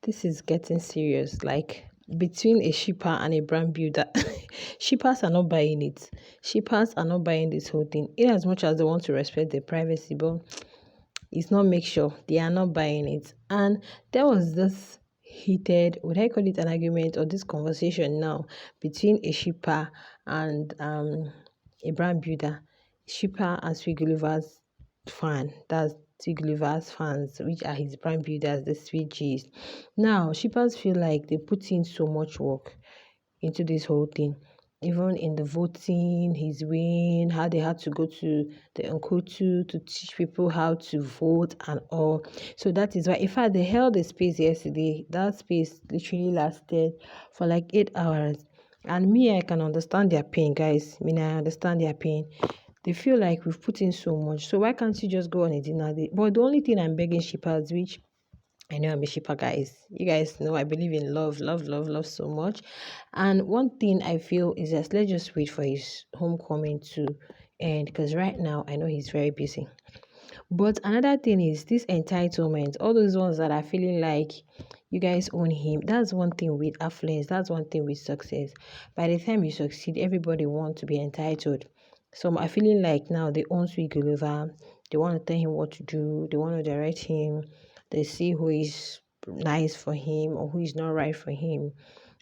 This is getting serious. Like between a shipper and a brand builder, shippers are not buying it. Shippers are not buying this whole thing. In as much as they want to respect their privacy, but it's not make sure they are not buying it. And there was this heated, would I call it an argument or this conversation now between a shipper and a brand builder. Shipper and Sweet Gulliver's fan. That's Sweet Gulliver's fans, which are his brand builders, the Sweet G's. Now, shippers feel like they put in so much work into this whole thing. Even in the voting, his win, how they had to go to the Nkotu to teach people how to vote and all. So that is why, in fact, they held a space yesterday. That space literally lasted for like 8 hours. And me, I can understand their pain, guys. I mean, I understand their pain. They feel like we've put in so much. So why can't you just go on a dinner date? But the only thing I'm begging shippers, which I know I'm a shipper, guys. You guys know I believe in love, love, love, love so much. And one thing I feel is that let's just wait for his homecoming to end because right now I know he's very busy. But another thing is this entitlement, all those ones that are feeling like you guys own him. That's one thing with affluence, that's one thing with success. By the time you succeed, everybody wants to be entitled. Some are feeling like now they own Sweet Gulliver, they want to tell him what to do, they want to direct him, they see who is nice for him or who is not right for him.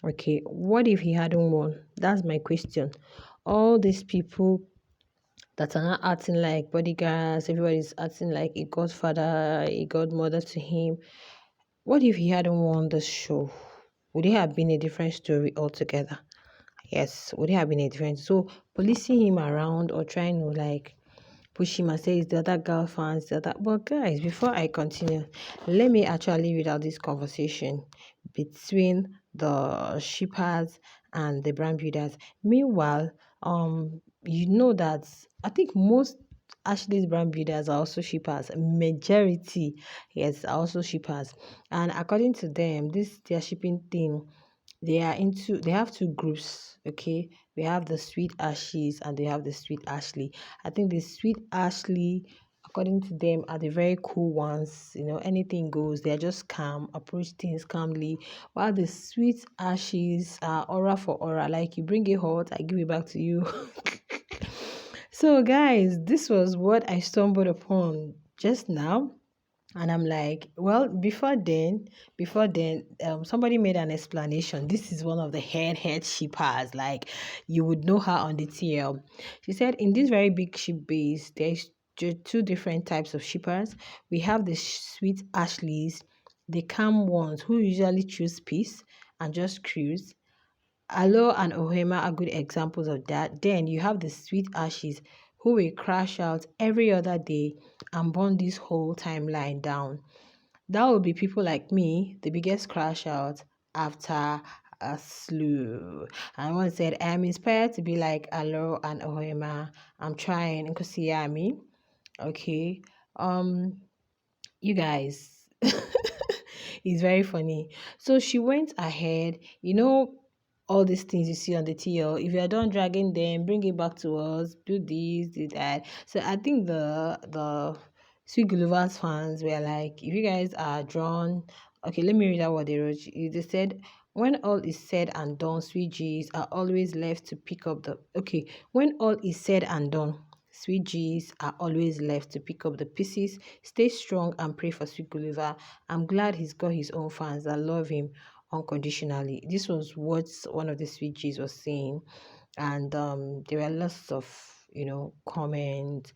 Okay, what if he hadn't won? That's my question. All these people that are not acting like bodyguards, everybody's acting like a godfather, a godmother to him. What if he hadn't won the show? Would it have been a different story altogether? Yes, would it have been a different? So policing him around or trying to like push him and say it's the other girl fans, the other. But guys, before I continue, let me actually read out this conversation between the shippers and the brand builders. Meanwhile, you know that I think most Ashley's brand builders are also shippers. Majority, yes, are also shippers. And according to them, this their shipping thing, they have two groups. Okay, we have the Sweet Ashes and they have the Sweet Ashley. I think the Sweet Ashley, according to them, are the very cool ones. You know, anything goes. They're just calm, approach things calmly. While the Sweet Ashes are aura for aura. Like you bring it hot, I give it back to you. So guys, this was what I stumbled upon just now. And I'm like, well, before then, somebody made an explanation. This is one of the head shippers. Like, you would know her on the TL. She said, in this very big ship base, there's two different types of shippers. We have the sweet Ashleys, the calm ones who usually choose peace and just cruise. Alo and Ohema are good examples of that. Then you have the sweet ashes who will crash out every other day and burn this whole timeline down. That would be people like me, the biggest crash out after a slew. And one said, I am inspired to be like Alo and Ohema. I'm trying. Nkosiyami. Okay. You guys. It's very funny. So she went ahead, all these things you see on the TL. If you're done dragging them, bring it back to us, do this, do that. So I think the Sweet Gulliver's fans were like, if you guys are drawn, okay, let me read out what they wrote. They said, when all is said and done, Sweet G's are always left to pick up the okay. When all is said and done, Sweet G's are always left to pick up the pieces. Stay strong and pray for Sweet Gulliver. I'm glad he's got his own fans that love him unconditionally. This was what one of the Sweet G's was saying. And there were lots of comments.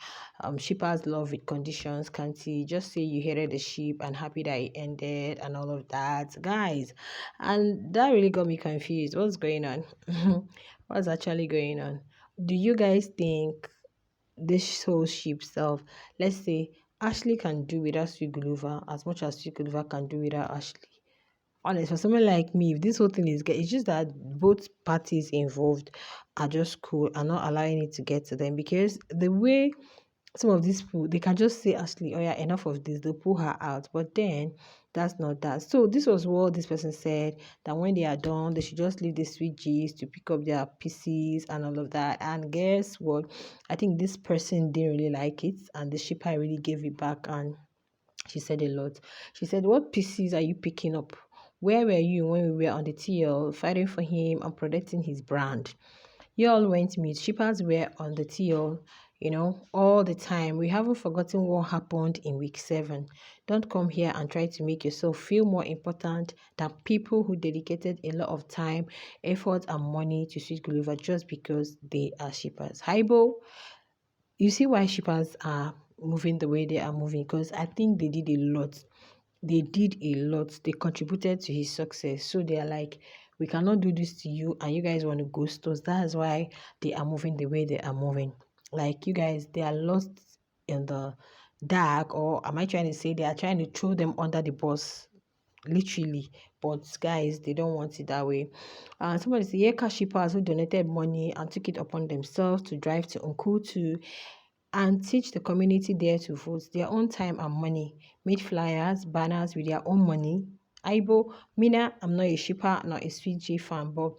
Shippers love with conditions, can't he? Just say you hated the ship and happy that it ended and all of that, guys. And that really got me confused. What's going on? What's actually going on? Do you guys think this whole ship stuff, let's say Ashley can do without Sweet Gulliver as much as Sweet Gulliver can do without Ashley? Honest, for someone like me, if this whole thing it's just that both parties involved are just cool and not allowing it to get to them, because the way some of these people, they can just say, Ashley, oh yeah, enough of this, they'll pull her out. But then that's not that. So this was what this person said, that when they are done, they should just leave the Sweet G's to pick up their pieces and all of that. And guess what? I think this person didn't really like it, and the shipper really gave it back, and she said a lot. She said, what pieces are you picking up? Where were you when we were on the TL fighting for him and protecting his brand? You all went mute. Shippers were on the TL, all the time. We haven't forgotten what happened in week 7. Don't come here and try to make yourself feel more important than people who dedicated a lot of time, effort, and money to Sweet Gulliver just because they are shippers. Hibo, you see why shippers are moving the way they are moving, because I think they did a lot. They did a lot. They contributed to his success. So they are like, we cannot do this to you and you guys want to ghost us. That's why they are moving the way they are moving. Like, you guys, they are lost in the dark, or am I trying to say they are trying to throw them under the bus? Literally. But guys, they don't want it that way. Somebody said, yeah, cash shippers who donated money and took it upon themselves to drive to Unkutu and teach the community there to vote their own time and money, made flyers, banners with their own money. Aibo, Mina, I'm not a shipper, not a Sweet J fan, but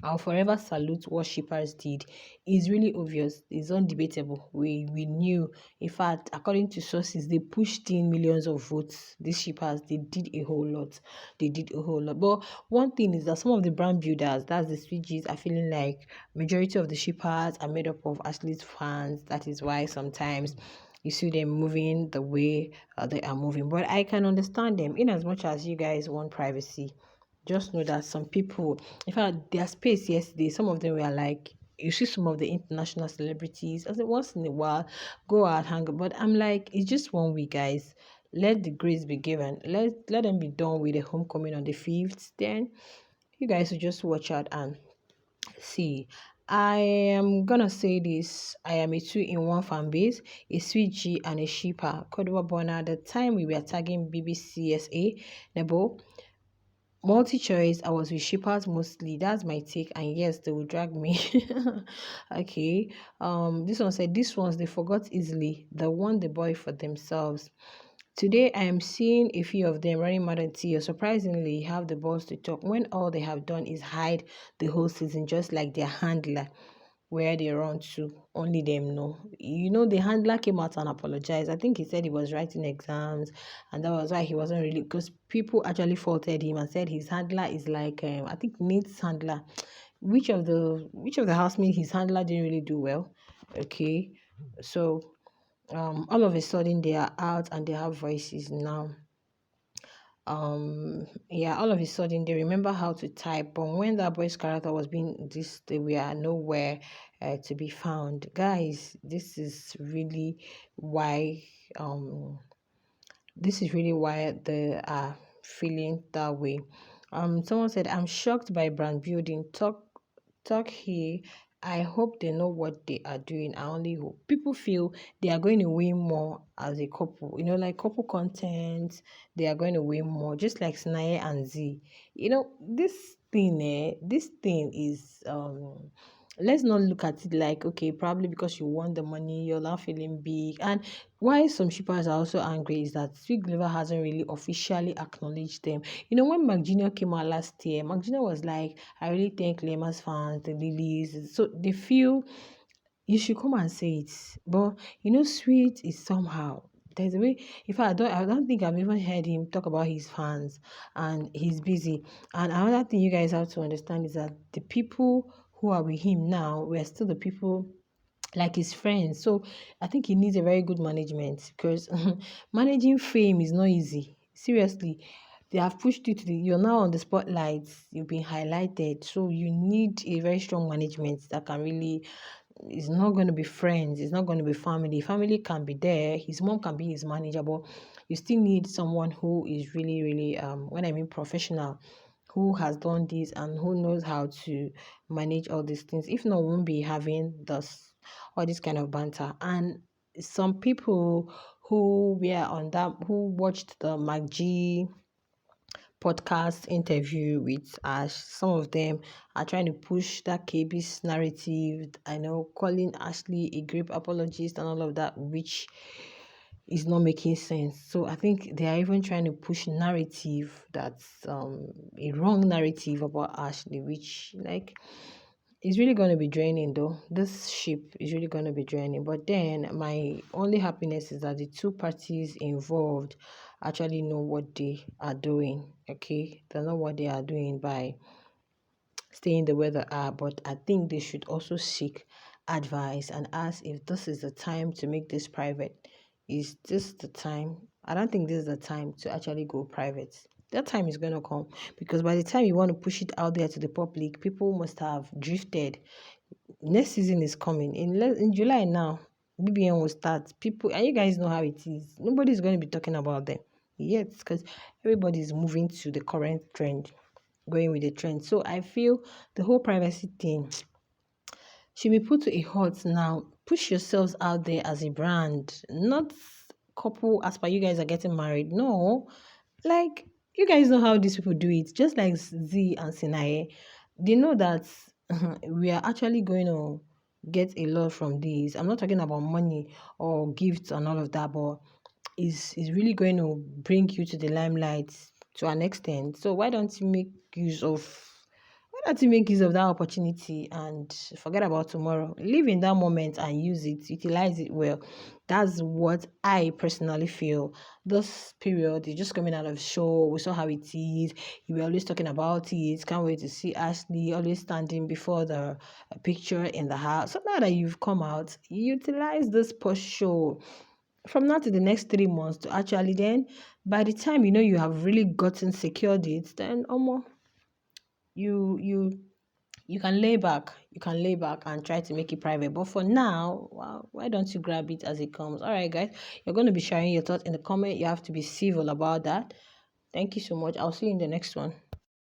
I'll forever salute what shippers did. It's really obvious. It's undebatable. We knew. In fact, according to sources, they pushed in millions of votes. These shippers, they did a whole lot. They did a whole lot. But one thing is that some of the brand builders, that's the Switches, are feeling like majority of the shippers are made up of athletes fans. That is why sometimes you see them moving the way they are moving. But I can understand them in as much as you guys want privacy. Just know that some people, in fact, their space yesterday, some of them were like, you see some of the international celebrities, as it once in a while, go out, hang out. But I'm like, it's just 1 week, guys. Let the grace be given. Let them be done with the homecoming on the 5th. Then you guys will just watch out and see. I am gonna say this. I am a two-in-one fan base, a sweet G and a shipper. Kodoba born at the time we were tagging BBCSA, Nebo. Multi-choice, I was with shippers mostly. That's my take. And yes, they will drag me. Okay. This one said this ones they forgot easily. They want the boy for themselves. Today I am seeing a few of them running mad at you. Surprisingly, have the balls to talk when all they have done is hide the whole season, just like their handler where they run to. Only them know. The handler came out and apologized. I think he said he was writing exams, and that was why he wasn't really, because people actually faulted him and said his handler is like I think Nate's handler. Which of the housemates his handler didn't really do well. Okay, so all of a sudden they are out and they have voices now. Yeah, all of a sudden they remember how to type, but when that boy's character was being this, they were nowhere to be found. Guys, um this is really why they are feeling that way. Someone said, I'm shocked by brand building. Talk here. I hope they know what they are doing. I only hope people feel they are going to win more as a couple. Like couple content, they are going to win more, just like Snaye and Z. This thing is let's not look at it like, okay, probably because you want the money, you're not feeling big. And why some shippers are also angry is that Sweet Glover hasn't really officially acknowledged them. When Mark Jr. came out last year, Mark Jr. was like, I really thank Lema's fans, the Lilies. So they feel you should come and say it. But Sweet is somehow. There's a way. In fact, I don't think I've even heard him talk about his fans, and he's busy. And another thing you guys have to understand is that the people who are with him now were still the people like his friends. So I think he needs a very good management, because managing fame is not easy. Seriously, they have pushed you you're now on the spotlight. You've been highlighted. So you need a very strong management that can really, it's not going to be friends, it's not going to be family. Family can be there, his mom can be his manager, but you still need someone who is really, really, when I mean professional, who has done this and who knows how to manage all these things. If not, we won't be having this all this kind of banter. And some people who were on that, who watched the MacG podcast interview with Ash, some of them are trying to push that KB's narrative. I know, calling Ashley a grape apologist and all of that, which is not making sense. So I think they are even trying to push narrative that's a wrong narrative about Ashley, which like is really going to be draining though. This ship is really going to be draining. But then my only happiness is that the two parties involved actually know what they are doing. Okay, they know what they are doing by staying the way they are. But I think they should also seek advice and ask if this is the time to make this private. Is this the time? I don't think this is the time to actually go private. That time is going to come, because by the time you want to push it out there to the public, people must have drifted. Next season is coming in July now. BBN will start. People, and you guys know how it is. Nobody's going to be talking about them yet, because everybody is moving to the current trend, going with the trend. So I feel the whole privacy thing should be put to a halt now. Push yourselves out there as a brand, not couple as per you guys are getting married. No, like, you guys know how these people do it. Just like Z and Sinaye, they know that we are actually going to get a lot from this. I'm not talking about money or gifts and all of that, but is really going to bring you to the limelight to an extent. So why don't you make use of that opportunity and forget about tomorrow? Live in that moment and use it, utilize it well. That's what I personally feel. This period is just coming out of show. We saw how it is. You were always talking about it. Can't wait to see Ashley always standing before the picture in the house. So now that you've come out, utilize this post show from now to the next 3 months to actually then, by the time you know you have really gotten secured it, then you you you can lay back. You can lay back and try to make it private. But for now, well, why don't you grab it as it comes? All right, guys, you're going to be sharing your thoughts in the comment. You have to be civil about that. Thank you so much. I'll see you in the next one.